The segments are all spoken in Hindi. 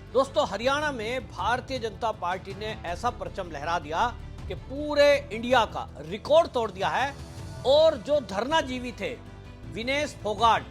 दोस्तों, हरियाणा में भारतीय जनता पार्टी ने ऐसा परचम लहरा दिया कि पूरे इंडिया का रिकॉर्ड तोड़ दिया है। और जो धरनाजीवी थे विनेश फोगाट,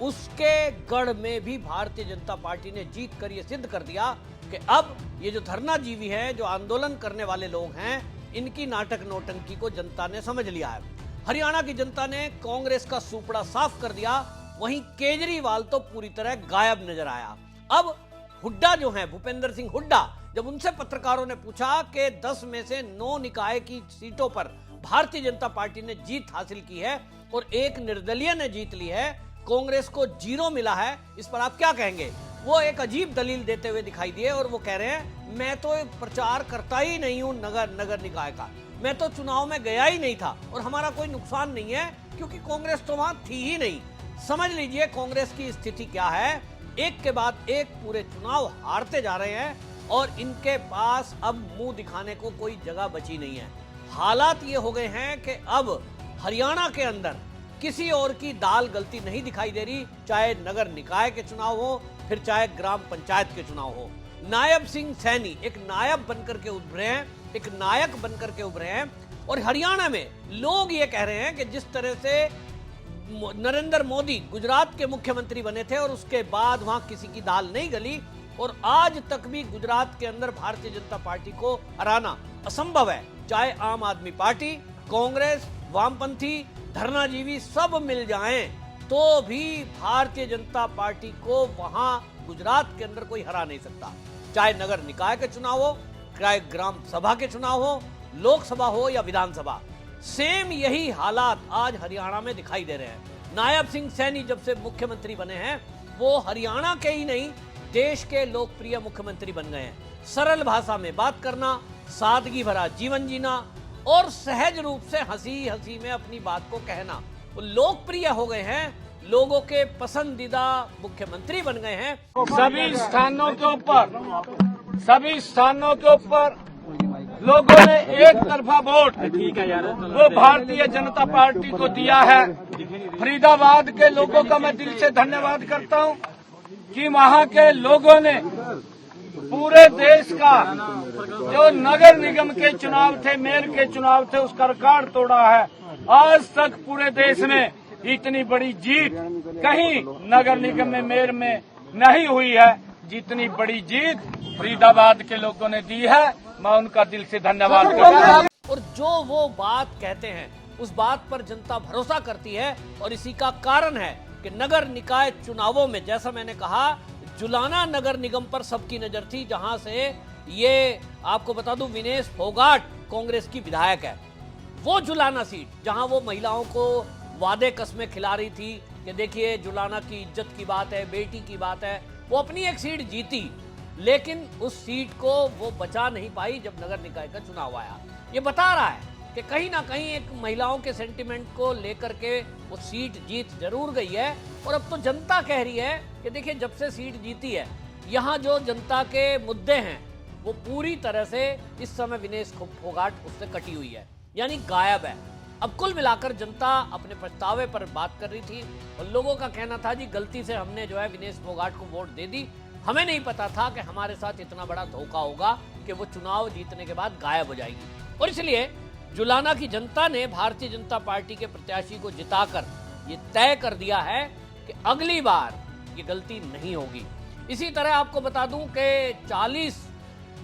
उसके गढ़ में भी भारतीय जनता पार्टी ने जीत कर यह सिद्ध कर दिया कि अब ये जो धरनाजीवी है, जो आंदोलन करने वाले लोग हैं, इनकी नाटक नौटंकी को जनता ने समझ लिया है। हरियाणा की जनता ने कांग्रेस का सुपड़ा साफ कर दिया। वहीं केजरीवाल तो पूरी तरह गायब नजर आया। अब हुड्डा जो है, भूपेंद्र सिंह हुड्डा, जब उनसे पत्रकारों ने पूछा कि 10 में से 9 निकाय की सीटों पर भारतीय जनता पार्टी ने जीत हासिल की है और एक निर्दलीय ने जीत ली है, कांग्रेस को 0 मिला है, इस पर आप क्या कहेंगे? वो एक अजीब दलील देते हुए दिखाई दिए और वो कह रहे हैं, मैं तो प्रचार करता ही नहीं हूं नगर निकाय का, मैं तो चुनाव में गया ही नहीं था और हमारा कोई नुकसान नहीं है क्योंकि कांग्रेस तो वहां थी ही नहीं। समझ लीजिए कांग्रेस की स्थिति क्या है। एक के बाद एक पूरे चुनाव हारते जा रहे हैं और इनके पास अब मुंह दिखाने को कोई जगह बची नहीं है। हालात ये हो गए हैं कि अब हरियाणा के अंदर किसी और की दाल गलती नहीं दिखाई दे रही, चाहे नगर निकाय के चुनाव हो, फिर चाहे ग्राम पंचायत के चुनाव हो। नायब सिंह सैनी एक नायब बनकर के उभरे हैं, एक नायक बनकर के उभरे हैं। और हरियाणा में लोग ये कह रहे हैं कि जिस तरह से नरेंद्र मोदी गुजरात के मुख्यमंत्री बने थे और उसके बाद वहां किसी की दाल नहीं गली और आज तक भी गुजरात के अंदर भारतीय जनता पार्टी को हराना असंभव है, चाहे आम आदमी पार्टी, कांग्रेस, वामपंथी, धरनाजीवी सब मिल जाएं तो भी भारतीय जनता पार्टी को वहां गुजरात के अंदर कोई हरा नहीं सकता। चाहे नगर निकाय के चुनाव हो, चाहे ग्राम सभा के चुनाव हो, लोकसभा हो या विधानसभा, सेम यही हालात आज हरियाणा में दिखाई दे रहे हैं। नायब सिंह सैनी जब से मुख्यमंत्री बने हैं, वो हरियाणा के ही नहीं देश के लोकप्रिय मुख्यमंत्री बन गए हैं। सरल भाषा में बात करना, सादगी भरा जीवन जीना और सहज रूप से हंसी हंसी में अपनी बात को कहना, वो लोकप्रिय हो गए हैं, लोगों के पसंदीदा मुख्यमंत्री बन गए हैं। सभी स्थानों के ऊपर लोगों ने एक तरफा वोट वो भारतीय जनता पार्टी को दिया है। फरीदाबाद के लोगों का मैं दिल से धन्यवाद करता हूं कि वहां के लोगों ने पूरे देश का जो नगर निगम के चुनाव थे, मेयर के चुनाव थे, उसका रिकॉर्ड तोड़ा है। आज तक पूरे देश में इतनी बड़ी जीत कहीं नगर निगम में, मेयर में नहीं हुई है जितनी बड़ी जीत फरीदाबाद के लोगों ने दी है। मैं उनका दिल से धन्यवाद करता हूं। और जो वो बात कहते हैं उस बात पर जनता भरोसा करती है और इसी का कारण है कि नगर निकाय चुनावों में, जैसा मैंने कहा, जुलाना नगर निगम पर सबकी नजर थी, जहां से ये आपको बता दूं विनेश फोगाट कांग्रेस की विधायक है। वो जुलाना सीट जहां वो महिलाओं को वादे कस्में खिला रही थी कि देखिए जुलाना की इज्जत की बात है, बेटी की बात है, वो अपनी एक सीट जीती, लेकिन उस सीट को वो बचा नहीं पाई जब नगर निकाय का चुनाव आया। ये बता रहा है कि कहीं ना कहीं एक महिलाओं के सेंटिमेंट को लेकर के वो सीट जीत जरूर गई है। और अब तो जनता कह रही है कि देखिए जब से सीट जीती है, यहाँ जो जनता के मुद्दे हैं वो पूरी तरह से इस समय विनेश फोगाट उससे कटी हुई है, यानी गायब है। अब कुल मिलाकर जनता अपने पछतावे पर बात कर रही थी और लोगों का कहना था, जी गलती से हमने जो है विनेश फोगाट को वोट दे दी, हमें नहीं पता था कि हमारे साथ इतना बड़ा धोखा होगा कि वो चुनाव जीतने के बाद गायब हो जाएगी। और इसलिए जुलाना की जनता ने भारतीय जनता पार्टी के प्रत्याशी को जिताकर ये तय कर दिया है कि अगली बार ये गलती नहीं होगी। इसी तरह आपको बता दूं कि 40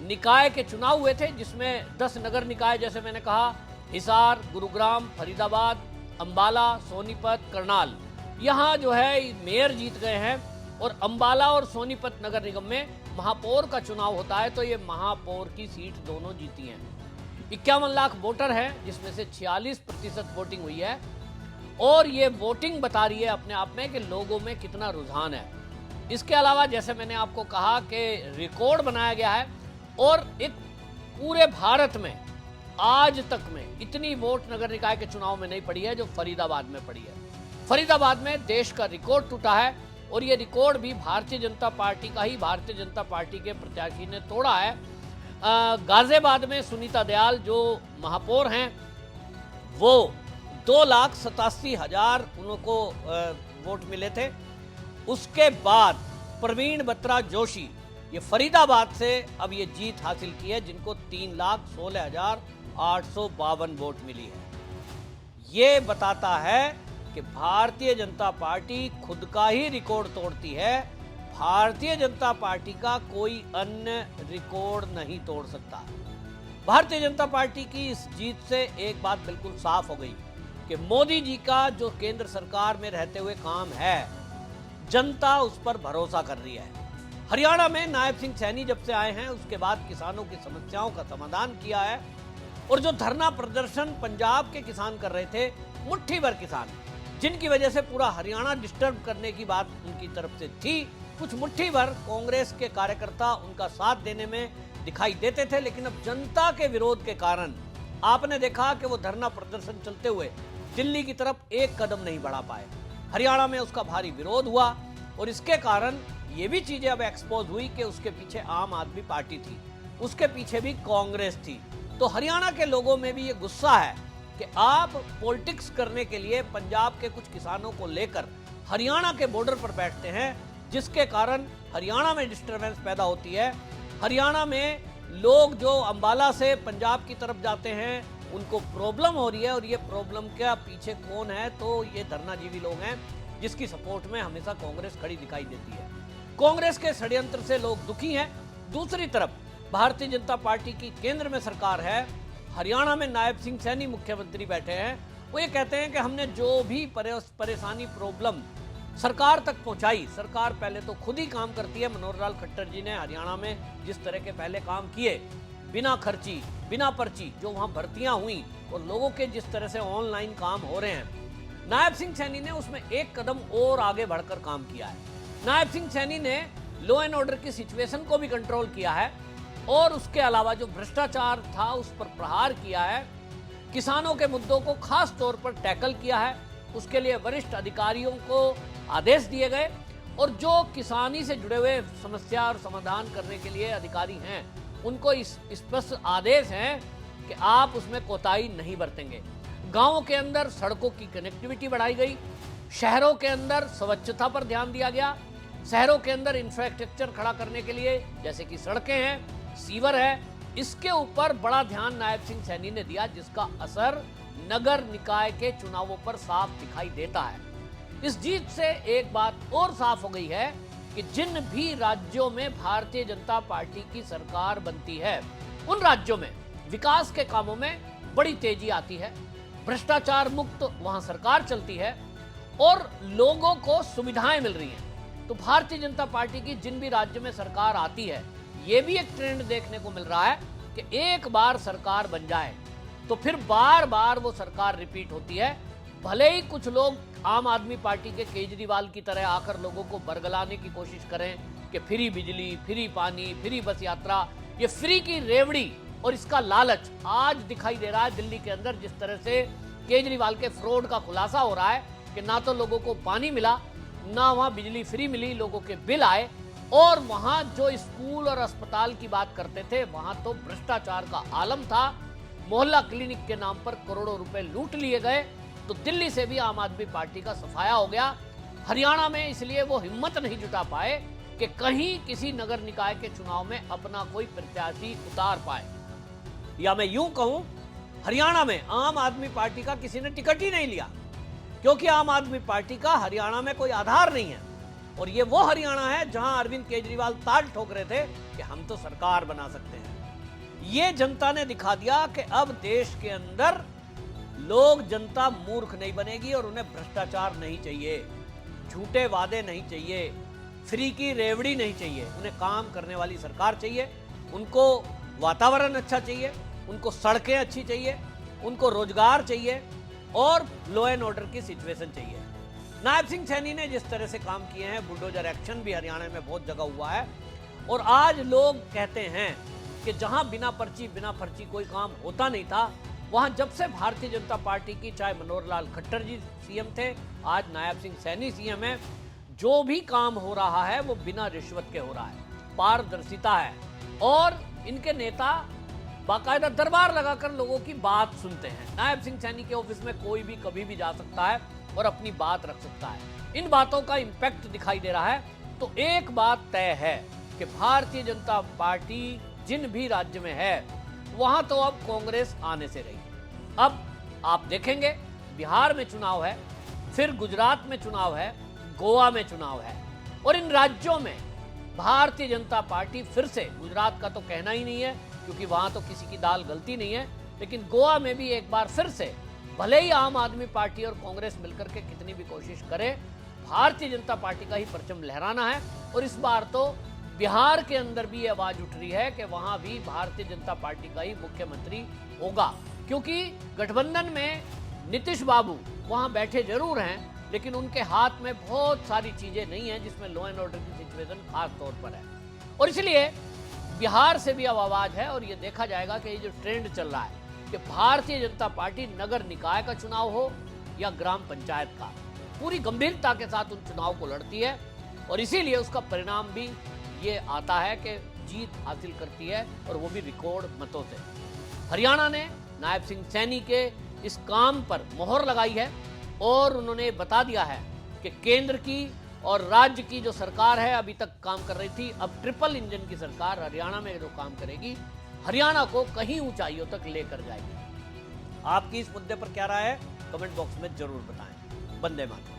निकाय के चुनाव हुए थे, जिसमें 10 नगर निकाय, जैसे मैंने कहा, हिसार, गुरुग्राम, फरीदाबाद, अंबाला, सोनीपत, करनाल, यहाँ जो है मेयर जीत गए हैं। और अंबाला और सोनीपत नगर निगम में महापौर का चुनाव होता है, तो ये महापौर की सीट दोनों जीती हैं। 51 लाख वोटर हैं, जिसमें से 46% वोटिंग हुई है। और ये वोटिंग बता रही है अपने आप में कि लोगों में कितना रुझान है। इसके अलावा जैसे मैंने आपको कहा कि रिकॉर्ड बनाया गया है और एक पूरे भारत में आज तक में इतनी वोट नगर निकाय के चुनाव में नहीं पड़ी है जो फरीदाबाद में पड़ी है। फरीदाबाद में देश का रिकॉर्ड टूटा है और ये रिकॉर्ड भी भारतीय जनता पार्टी का ही, भारतीय जनता पार्टी के प्रत्याशी ने तोड़ा है। गाजियाबाद में सुनीता दयाल जो महापौर हैं, वो 2,87,000 उनको वोट मिले थे। उसके बाद प्रवीण बत्रा जोशी, ये फरीदाबाद से अब ये जीत हासिल की है, जिनको 3,16,852 वोट मिली है। ये बताता है कि भारतीय जनता पार्टी खुद का ही रिकॉर्ड तोड़ती है। भारतीय जनता पार्टी का कोई अन्य रिकॉर्ड नहीं तोड़ सकता। भारतीय जनता पार्टी की इस जीत से एक बात बिल्कुल साफ हो गई कि मोदी जी का जो केंद्र सरकार में रहते हुए काम है, जनता उस पर भरोसा कर रही है। हरियाणा में नायब सिंह सैनी जब से आए हैं, उसके बाद किसानों की समस्याओं का समाधान किया है। और जो धरना प्रदर्शन पंजाब के किसान कर रहे थे, मुट्ठी भर किसान, जिनकी वजह से पूरा हरियाणा डिस्टर्ब करने की बात उनकी तरफ से थी, कुछ मुट्ठी भर कांग्रेस के कार्यकर्ता उनका साथ देने में दिखाई देते थे। लेकिन अब जनता के विरोध के कारण आपने देखा कि वो धरना प्रदर्शन चलते हुए दिल्ली की तरफ एक कदम नहीं बढ़ा पाए। हरियाणा में उसका भारी विरोध हुआ और इसके कारण ये भी चीजें अब एक्सपोज हुई कि उसके पीछे आम आदमी पार्टी थी, उसके पीछे भी कांग्रेस थी। तो हरियाणा के लोगों में भी ये गुस्सा है कि आप पॉलिटिक्स करने के लिए पंजाब के कुछ किसानों को लेकर हरियाणा के बॉर्डर पर बैठते हैं, जिसके कारण हरियाणा में डिस्टर्बेंस पैदा होती है। हरियाणा में लोग जो अंबाला से पंजाब की तरफ जाते हैं, उनको प्रॉब्लम हो रही है। और ये प्रॉब्लम के पीछे कौन है? तो ये धरनाजीवी लोग हैं, जिसकी सपोर्ट में हमेशा कांग्रेस खड़ी दिखाई देती है। कांग्रेस के षड्यंत्र से लोग दुखी हैं। दूसरी तरफ भारतीय जनता पार्टी की केंद्र में सरकार है, हरियाणा में नायब सिंह सैनी मुख्यमंत्री बैठे हैं। वो ये कहते हैं कि हमने जो भी परेशानी प्रॉब्लम सरकार तक पहुंचाई, सरकार पहले तो खुद ही काम करती है। मनोहर लाल खट्टर जी ने हरियाणा में जिस तरह के पहले काम किए, बिना खर्ची बिना पर्ची जो वहां भर्तियां हुई और लोगों के जिस तरह से ऑनलाइन काम हो रहे हैं, नायब सिंह सैनी ने उसमें एक कदम और आगे बढ़कर काम किया है। नायब सिंह सैनी ने लॉ एंड ऑर्डर की सिचुएशन को भी कंट्रोल किया है और उसके अलावा जो भ्रष्टाचार था उस पर प्रहार किया है। किसानों के मुद्दों को खास तौर पर टैकल किया है। उसके लिए वरिष्ठ अधिकारियों को आदेश दिए गए और जो किसानी से जुड़े हुए समस्या और समाधान करने के लिए अधिकारी हैं, उनको इस स्पष्ट आदेश हैं कि आप उसमें कोताही नहीं बरतेंगे। गांवों के अंदर सड़कों की कनेक्टिविटी बढ़ाई गई, शहरों के अंदर स्वच्छता पर ध्यान दिया गया, शहरों के अंदर इंफ्रास्ट्रक्चर खड़ा करने के लिए जैसे कि सड़कें हैं, सीवर है, इसके ऊपर बड़ा ध्यान नायब सिंह सैनी ने दिया, जिसका असर नगर निकाय के चुनावों पर साफ दिखाई देता है। इस जीत से एक बात और साफ हो गई है कि जिन भी राज्यों में भारतीय जनता पार्टी की सरकार बनती है, उन राज्यों में विकास के कामों में बड़ी तेजी आती है, भ्रष्टाचार मुक्त वहां सरकार चलती है और लोगों को सुविधाएं मिल रही हैं। तो भारतीय जनता पार्टी की जिन भी राज्य में सरकार आती है, ये भी एक ट्रेंड देखने को मिल रहा है कि एक बार सरकार बन जाए तो फिर बार बार वो सरकार रिपीट होती है। भले ही कुछ लोग आम आदमी पार्टी के केजरीवाल की तरह आकर लोगों को बरगलाने की कोशिश करें कि फ्री बिजली, फ्री पानी, फ्री बस यात्रा, ये फ्री की रेवड़ी और इसका लालच आज दिखाई दे रहा है दिल्ली के अंदर। जिस तरह से केजरीवाल के फ्रॉड का खुलासा हो रहा है कि ना तो लोगों को पानी मिला, ना वहां बिजली फ्री मिली, लोगों के बिल आए, और वहां जो स्कूल और अस्पताल की बात करते थे, वहां तो भ्रष्टाचार का आलम था। मोहल्ला क्लिनिक के नाम पर करोड़ों रुपए लूट लिए गए। तो दिल्ली से भी आम आदमी पार्टी का सफाया हो गया। हरियाणा में इसलिए वो हिम्मत नहीं जुटा पाए कि कहीं किसी नगर निकाय के चुनाव में अपना कोई प्रत्याशी उतार पाए। या मैं यूं कहूं, हरियाणा में आम आदमी पार्टी का किसी ने टिकट ही नहीं लिया, क्योंकि आम आदमी पार्टी का हरियाणा में कोई आधार नहीं है। और ये वो हरियाणा है जहां अरविंद केजरीवाल ताल ठोक रहे थे कि हम तो सरकार बना सकते हैं। ये जनता ने दिखा दिया कि अब देश के अंदर लोग, जनता मूर्ख नहीं बनेगी और उन्हें भ्रष्टाचार नहीं चाहिए, झूठे वादे नहीं चाहिए, फ्री की रेवड़ी नहीं चाहिए। उन्हें काम करने वाली सरकार चाहिए, उनको वातावरण अच्छा चाहिए, उनको सड़कें अच्छी चाहिए, उनको रोजगार चाहिए और लॉ एंड ऑर्डर की सिचुएशन चाहिए। नायब सिंह सैनी ने जिस तरह से काम किए हैं, बुलडोजर एक्शन भी हरियाणा में बहुत जगह हुआ है। और आज लोग कहते हैं कि जहां बिना पर्ची कोई काम होता नहीं था, वहां जब से भारतीय जनता पार्टी की, चाहे मनोहर लाल खट्टर जी सीएम थे, आज नायब सिंह सैनी सीएम है, जो भी काम हो रहा है वो बिना रिश्वत के हो रहा है, पारदर्शिता है। और इनके नेता बाकायदा दरबार लगाकर लोगों की बात सुनते हैं। नायब सिंह सैनी के ऑफिस में कोई भी कभी भी जा सकता है और अपनी बात रख सकता है। इन बातों का इंपैक्ट दिखाई दे रहा है। तो एक बात तय है कि भारतीय जनता पार्टी जिन भी राज्य में है वहां तो अब कांग्रेस आने से रही। अब आप देखेंगे बिहार में चुनाव है, फिर गुजरात में चुनाव है, गोवा में चुनाव है, और इन राज्यों में भारतीय जनता पार्टी फिर से, गुजरात का तो कहना ही नहीं है क्योंकि वहां तो किसी की दाल गलती नहीं है, लेकिन गोवा में भी एक बार फिर से, भले ही आम आदमी पार्टी और कांग्रेस मिलकर के कितनी भी कोशिश करे, भारतीय जनता पार्टी का ही परचम लहराना है। और इस बार तो बिहार के अंदर भी ये आवाज उठ रही है कि वहां भी भारतीय जनता पार्टी का ही मुख्यमंत्री होगा, क्योंकि गठबंधन में नीतीश बाबू वहां बैठे जरूर हैं, लेकिन उनके हाथ में बहुत सारी चीजें नहीं है जिसमें लॉ एंड ऑर्डर की सिचुएशन खास तौर पर है। और इसलिए बिहार से भी अब आवाज है, और ये देखा जाएगा कि ये जो ट्रेंड चल रहा है कि भारतीय जनता पार्टी नगर निकाय का चुनाव हो या ग्राम पंचायत का, पूरी गंभीरता के साथ उन चुनाव को लड़ती है, और इसीलिए उसका परिणाम भी ये आता है कि जीत हासिल करती है, और वो भी रिकॉर्ड मतों से। हरियाणा ने नायब सिंह सैनी के इस काम पर मोहर लगाई है, और उन्होंने बता दिया है कि केंद्र की और राज्य की जो सरकार है अभी तक काम कर रही थी, अब ट्रिपल इंजन की सरकार हरियाणा में जो काम करेगी, हरियाणा को कहीं ऊंचाइयों तक लेकर जाएगी। आपकी इस मुद्दे पर क्या राय है, कमेंट बॉक्स में जरूर बताएं। वंदे मातरम।